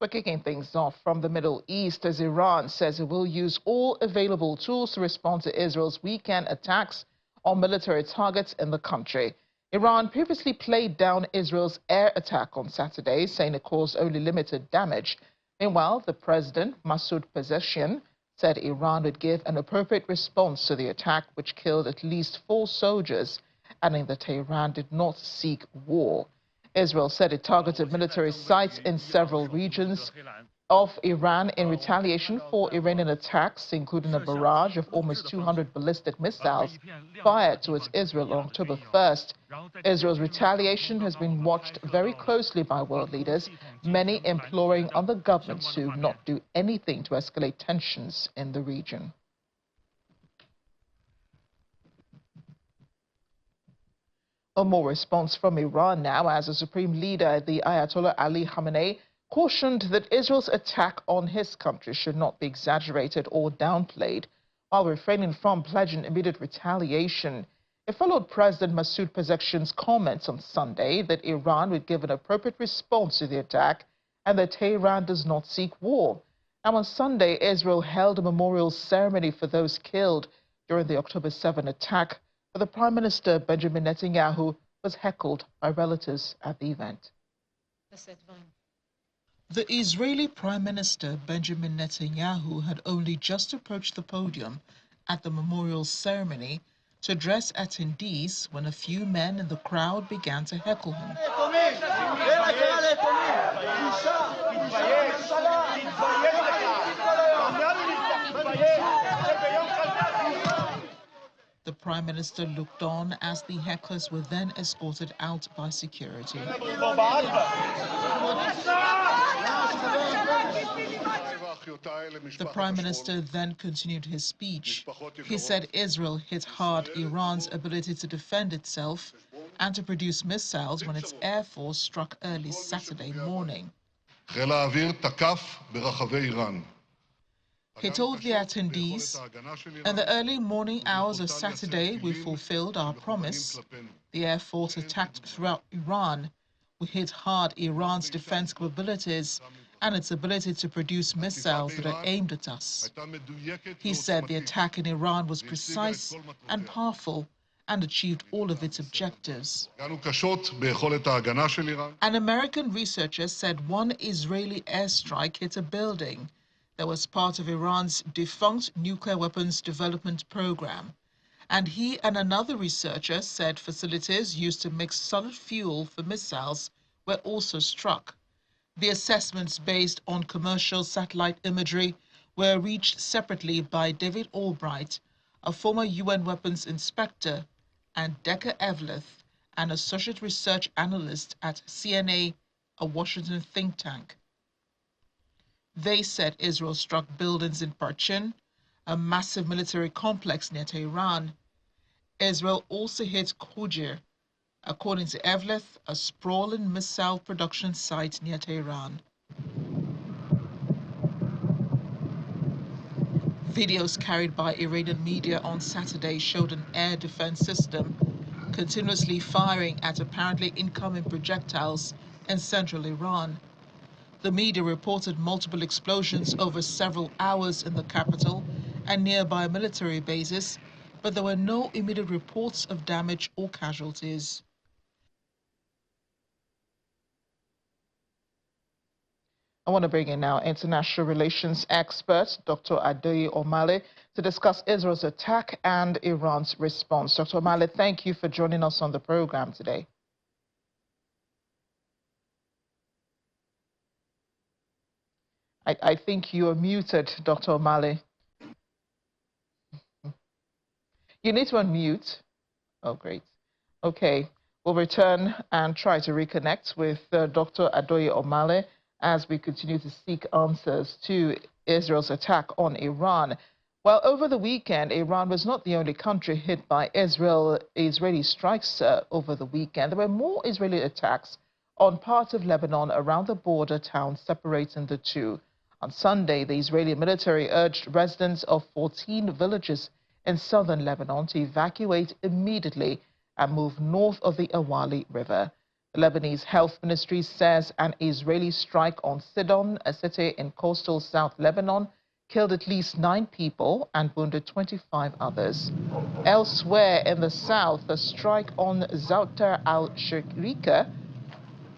We're kicking things off from the Middle East as Iran says it will use all available tools to respond to Israel's weekend attacks on military targets in the country. Iran previously played down Israel's air attack on Saturday, saying it caused only limited damage. Meanwhile, the president, Masoud Pezeshkian, said Iran would give an appropriate response to the attack, which killed at least 4 soldiers, adding that Tehran did not seek war. Israel said it targeted military sites in several regions of Iran in retaliation for Iranian attacks, including a barrage of almost 200 ballistic missiles fired towards Israel on October 1st. Israel's retaliation has been watched very closely by world leaders, many imploring on the government to not do anything to escalate tensions in the region. More response from Iran now, as the supreme leader, the Ayatollah Ali Khamenei, cautioned that Israel's attack on his country should not be exaggerated or downplayed, while refraining from pledging immediate retaliation. It followed President Masoud Pezeshkian's comments on Sunday that Iran would give an appropriate response to the attack and that Tehran does not seek war. Now, on Sunday, Israel held a memorial ceremony for those killed during the October 7 attack. But the Prime Minister, Benjamin Netanyahu, was heckled by relatives at the event. The Israeli Prime Minister, Benjamin Netanyahu, had only just approached the podium at the memorial ceremony to address attendees when a few men in the crowd began to heckle him. The Prime Minister looked on as the hecklers were then escorted out by security. The Prime Minister then continued his speech. He said Israel hit hard Iran's ability to defend itself and to produce missiles when its air force struck early Saturday morning. He told the attendees, "In the early morning hours of Saturday, we fulfilled our promise. The Air Force attacked throughout Iran. We hit hard Iran's defense capabilities and its ability to produce missiles that are aimed at us." He said the attack in Iran was precise and powerful and achieved all of its objectives. An American researcher said one Israeli airstrike hit a building that was part of Iran's defunct nuclear weapons development program. And he and another researcher said facilities used to mix solid fuel for missiles were also struck. The assessments based on commercial satellite imagery were reached separately by David Albright, a former UN weapons inspector, and Decker Evlith, an associate research analyst at CNA, a Washington think tank. They said Israel struck buildings in Parchin, a massive military complex near Tehran. Israel also hit Khujir, according to Evlith, a sprawling missile production site near Tehran. Videos carried by Iranian media on Saturday showed an air defense system continuously firing at apparently incoming projectiles in central Iran. The media reported multiple explosions over several hours in the capital and nearby military bases, but there were no immediate reports of damage or casualties. I want to bring in now international relations expert, Dr. Adoye Omale, to discuss Israel's attack and Iran's response. Dr. Omale, thank you for joining us on the program today. I think you are muted, Dr. Omale. You need to unmute. Oh, great. Okay, we'll return and try to reconnect with Dr. Adoye Omale as we continue to seek answers to Israel's attack on Iran. Well, over the weekend, Iran was not the only country hit by Israeli strikes over the weekend. There were more Israeli attacks on parts of Lebanon around the border town separating the two. On Sunday, the Israeli military urged residents of 14 villages in southern Lebanon to evacuate immediately and move north of the Awali River. The Lebanese Health Ministry says an Israeli strike on Sidon, a city in coastal South Lebanon, killed at least 9 people and wounded 25 others. Elsewhere in the south, a strike on Zoutar al-Sharika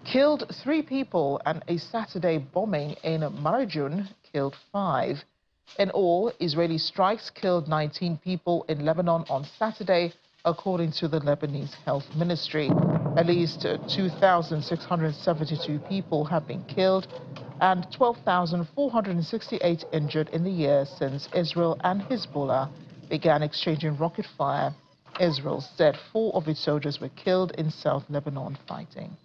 killed 3 people, and a Saturday bombing in Marajun killed 5. In all, Israeli strikes killed 19 people in Lebanon on Saturday, according to the Lebanese Health Ministry. At least 2,672 people have been killed and 12,468 injured in the year since Israel and Hezbollah began exchanging rocket fire. Israel said 4 of its soldiers were killed in South Lebanon fighting.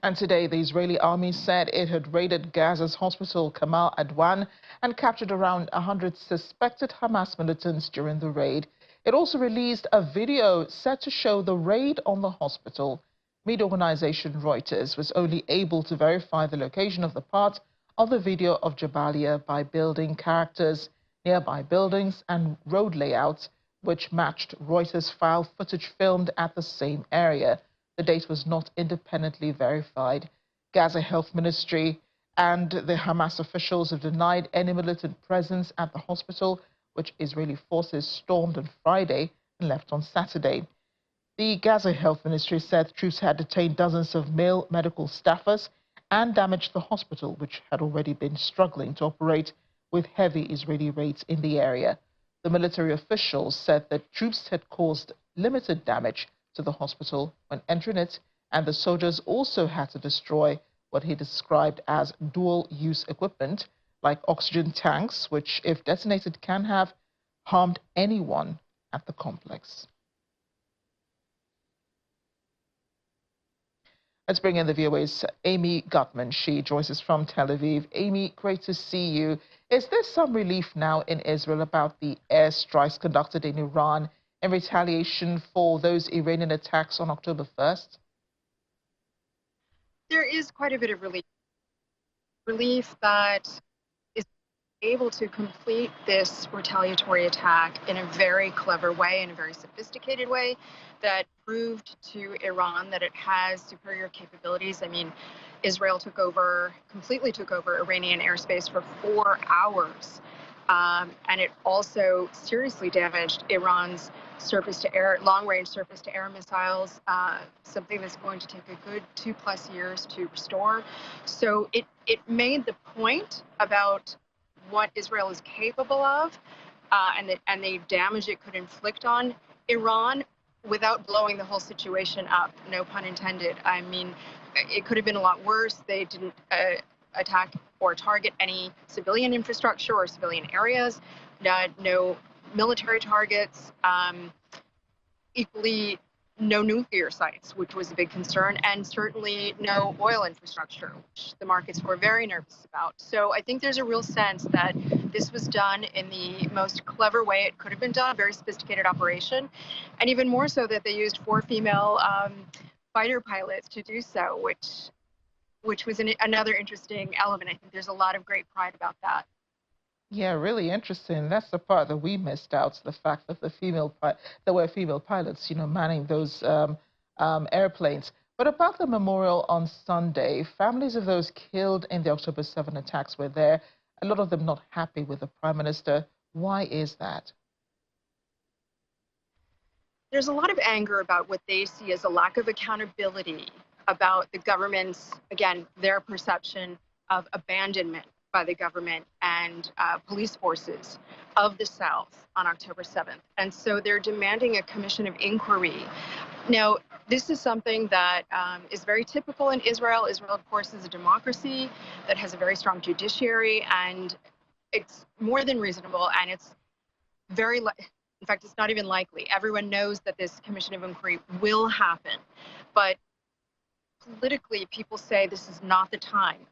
And today, the Israeli army said it had raided Gaza's hospital Kamal Adwan and captured around 100 suspected Hamas militants during the raid. It also released a video set to show the raid on the hospital. Media organization Reuters was only able to verify the location of the part of the video of Jabalia by building characters, nearby buildings, and road layouts, which matched Reuters file footage filmed at the same area. The date was not independently verified. Gaza Health Ministry and the Hamas officials have denied any militant presence at the hospital, which Israeli forces stormed on Friday and left on Saturday. The Gaza Health Ministry said troops had detained dozens of male medical staffers and damaged the hospital, which had already been struggling to operate with heavy Israeli raids in the area. The military officials said that troops had caused limited damage to the hospital when entering it, and the soldiers also had to destroy what he described as dual-use equipment, like oxygen tanks, which, if detonated, can have harmed anyone at the complex. Let's bring in the VOA's Amy Gutman. She joins us from Tel Aviv. Amy, great to see you. Is there some relief now in Israel about the airstrikes conducted in Iran in retaliation for those Iranian attacks on October 1st? There is quite a bit of relief. Relief that is able to complete this retaliatory attack in a very clever way, in a very sophisticated way, that proved to Iran that it has superior capabilities. I mean, Israel completely took over Iranian airspace for 4 hours. And it also seriously damaged Iran's surface-to-air, long-range surface-to-air missiles, something that's going to take a good 2+ years to restore. So it made the point about what Israel is capable of and the damage it could inflict on Iran without blowing the whole situation up, no pun intended. I mean, it could have been a lot worse. They didn't attack or target any civilian infrastructure or civilian areas, no military targets, equally no nuclear sites, which was a big concern, and certainly no oil infrastructure, which the markets were very nervous about. So I think there's a real sense that this was done in the most clever way it could have been done, a very sophisticated operation, and even more so that they used 4 female fighter pilots to do so, which was another interesting element. I think there's a lot of great pride about that. Yeah, really interesting. That's the part that we missed out, the fact that there were female pilots, manning those airplanes. But about the memorial on Sunday, families of those killed in the October 7 attacks were there. A lot of them not happy with the Prime Minister. Why is that? There's a lot of anger about what they see as a lack of accountability about the government's, again, their perception of abandonment by the government and police forces of the South on October 7th. And so they're demanding a commission of inquiry. Now, this is something that is very typical in Israel. Israel, of course, is a democracy that has a very strong judiciary, and it's more than reasonable, and it's very, in fact, it's not even likely. Everyone knows that this commission of inquiry will happen. But politically, people say this is not the time.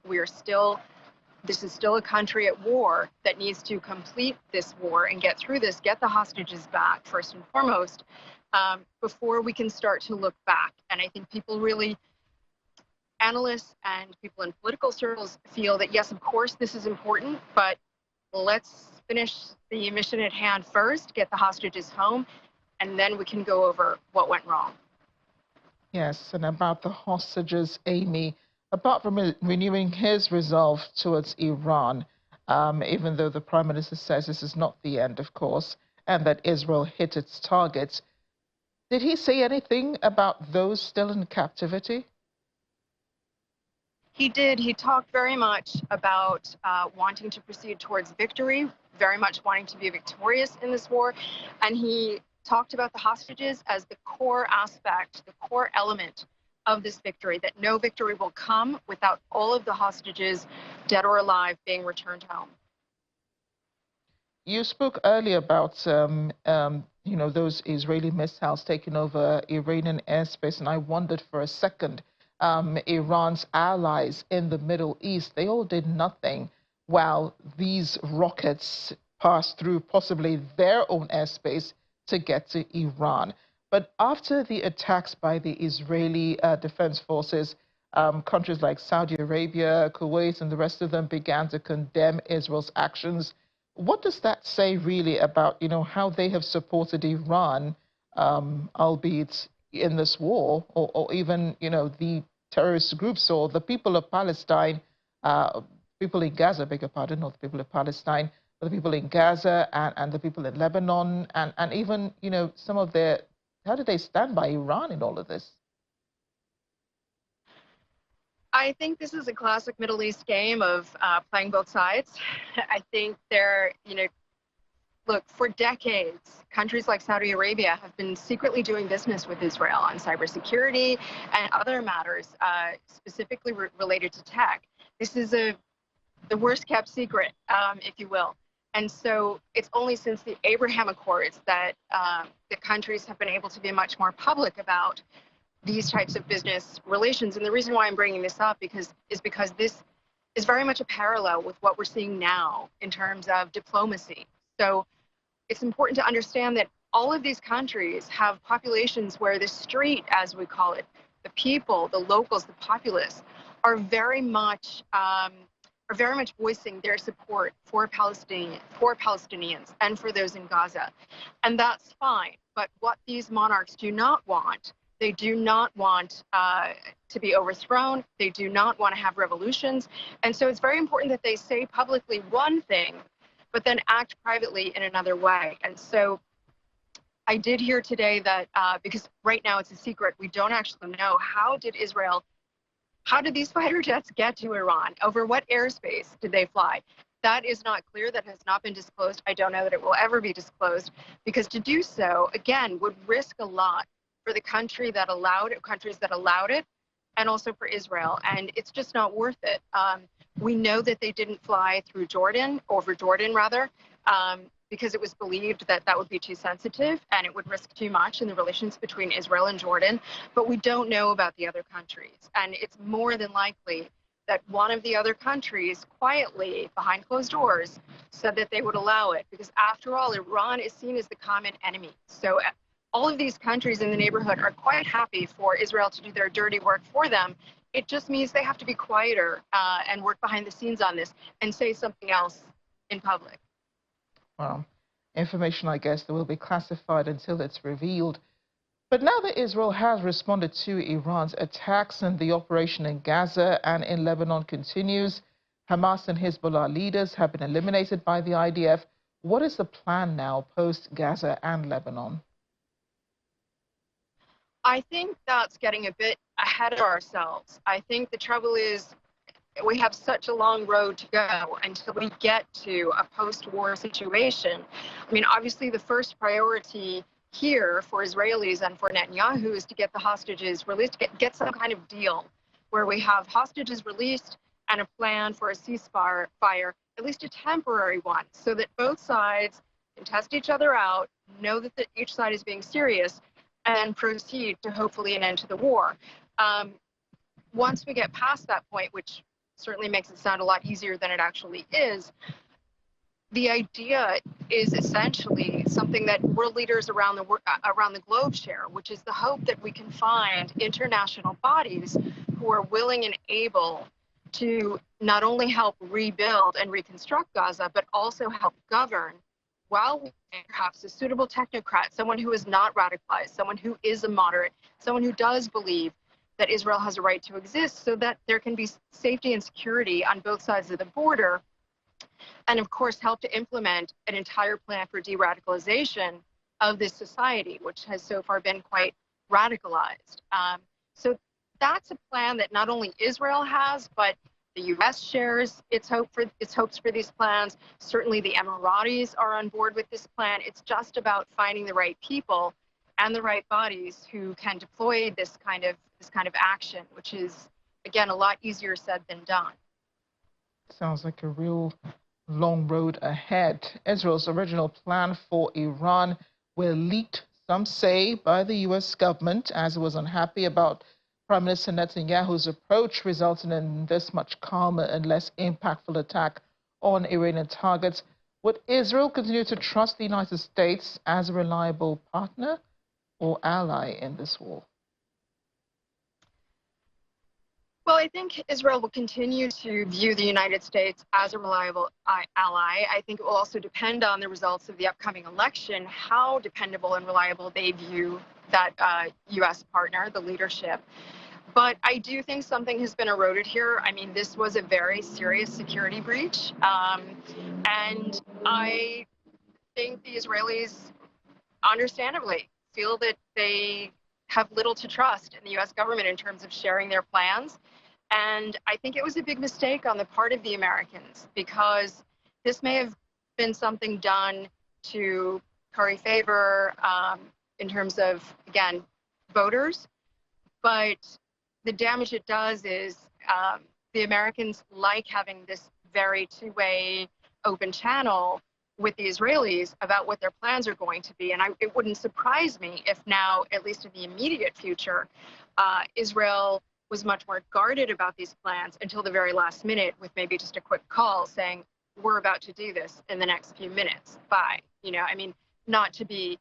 This is still a country at war that needs to complete this war and get through this, get the hostages back, first and foremost, before we can start to look back. And I think people really analysts and people in political circles feel that, yes, of course, this is important, but let's finish the mission at hand first, get the hostages home, and then we can go over what went wrong. Yes, and about the hostages, Amy, apart from renewing his resolve towards Iran, even though the Prime Minister says this is not the end, of course, and that Israel hit its targets, did he say anything about those still in captivity? He did. He talked very much about wanting to proceed towards victory, very much wanting to be victorious in this war. And he talked about the hostages as the core aspect, the core element of this victory, that no victory will come without all of the hostages, dead or alive, being returned home. You spoke earlier about, those Israeli missiles taking over Iranian airspace, and I wondered for a second, Iran's allies in the Middle East, they all did nothing while these rockets passed through possibly their own airspace to get to Iran. But after the attacks by the Israeli Defense Forces, countries like Saudi Arabia, Kuwait, and the rest of them began to condemn Israel's actions. What does that say really about, how they have supported Iran, albeit in this war, or even, the terrorist groups or the people of Palestine, people in Gaza, beg your pardon, not the people of Palestine, but the people in Gaza and the people in Lebanon, and even, some of their, how do they stand by Iran in all of this? I think this is a classic Middle East game of playing both sides. I think look, for decades, countries like Saudi Arabia have been secretly doing business with Israel on cybersecurity and other matters, specifically related to tech. This is the worst kept secret, if you will. And so it's only since the Abraham Accords that the countries have been able to be much more public about these types of business relations. And the reason why I'm bringing this up is because this is very much a parallel with what we're seeing now in terms of diplomacy. So it's important to understand that all of these countries have populations where the street, as we call it, the people, the locals, the populace, are very much voicing their support for Palestinians and for those in Gaza. And that's fine. But what these monarchs do not want, they do not want to be overthrown. They do not want to have revolutions. And so it's very important that they say publicly one thing, but then act privately in another way. And so I did hear today that because right now it's a secret, we don't actually know how did these fighter jets get to Iran? Over what airspace did they fly? That is not clear. That has not been disclosed. I don't know that it will ever be disclosed, because to do so, again, would risk a lot for the countries that allowed it, and also for Israel. And it's just not worth it. We know that they didn't fly through Jordan, over Jordan rather, because it was believed that that would be too sensitive and it would risk too much in the relations between Israel and Jordan. But we don't know about the other countries. And it's more than likely that one of the other countries quietly, behind closed doors, said that they would allow it. Because after all, Iran is seen as the common enemy. So all of these countries in the neighborhood are quite happy for Israel to do their dirty work for them. It just means they have to be quieter and work behind the scenes on this and say something else in public. Well, information, I guess, that will be classified until it's revealed. But now that Israel has responded to Iran's attacks and the operation in Gaza and in Lebanon continues, Hamas and Hezbollah leaders have been eliminated by the IDF. What is the plan now post-Gaza and Lebanon? I think that's getting a bit ahead of ourselves. I think the trouble is we have such a long road to go until we get to a post-war situation. I mean, obviously the first priority here for Israelis and for Netanyahu is to get the hostages released, get some kind of deal where we have hostages released and a plan for a ceasefire, at least a temporary one, so that both sides can test each other out, know that each side is being serious, and proceed to hopefully an end to the war. Once we get past that point, which certainly makes it sound a lot easier than it actually is, the idea is essentially something that world leaders around the globe share, which is the hope that we can find international bodies who who are willing and able to not only help rebuild and reconstruct Gaza, but also help govern while we perhaps a suitable technocrat, someone who is not radicalized, someone who is a moderate, someone who does believe that Israel has a right to exist so that there can be safety and security on both sides of the border, and of course help to implement an entire plan for de-radicalization of this society, which has so far been quite radicalized. So that's a plan that not only Israel has, but the U.S. shares its hopes for these plans. Certainly the Emiratis are on board with this plan. It's just about finding the right people and the right bodies who can deploy this kind of action, which is, again, a lot easier said than done. Sounds like a real long road ahead. Israel's original plan for Iran were leaked, some say, by the U.S. government, as it was unhappy about Prime Minister Netanyahu's approach, resulting in this much calmer and less impactful attack on Iranian targets. Would Israel continue to trust the United States as a reliable partner or ally in this war? Well, I think Israel will continue to view the United States as a reliable ally. I think it will also depend on the results of the upcoming election, how dependable and reliable they view that U.S. partner, the leadership. But I do think something has been eroded here. I mean, this was a very serious security breach. And I think the Israelis, understandably, feel that they have little to trust in the U.S. government in terms of sharing their plans. And I think it was a big mistake on the part of the Americans, because this may have been something done to curry favor in terms of, again, voters. But the damage it does is the Americans like having this very two-way open channel with the Israelis about what their plans are going to be. And it wouldn't surprise me if now, at least in the immediate future, Israel was much more guarded about these plans until the very last minute, with maybe just a quick call saying, we're about to do this in the next few minutes. Bye. I mean, not to be,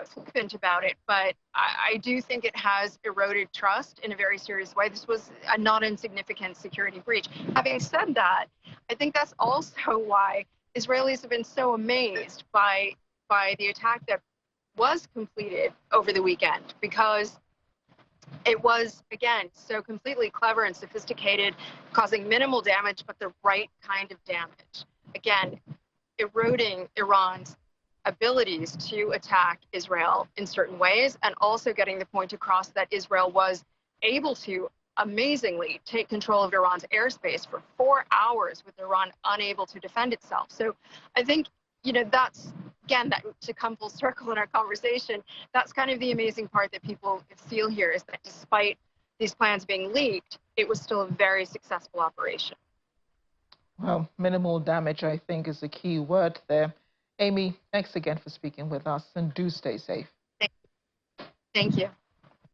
flippant about it, but I do think it has eroded trust in a very serious way. This was a not insignificant security breach. Having said that, I think that's also why Israelis have been so amazed by the attack that was completed over the weekend, because it was, again, so completely clever and sophisticated, causing minimal damage, but the right kind of damage. Again, eroding Iran's abilities to attack Israel in certain ways, and also getting the point across that Israel was able to amazingly take control of Iran's airspace for 4 hours with Iran unable to defend itself. So I think, that's, again, that to come full circle in our conversation, that's kind of the amazing part that people feel here, is that despite these plans being leaked, it was still a very successful operation. Well, minimal damage, I think, is the key word there. Amy, thanks again for speaking with us, and do stay safe. Thank you.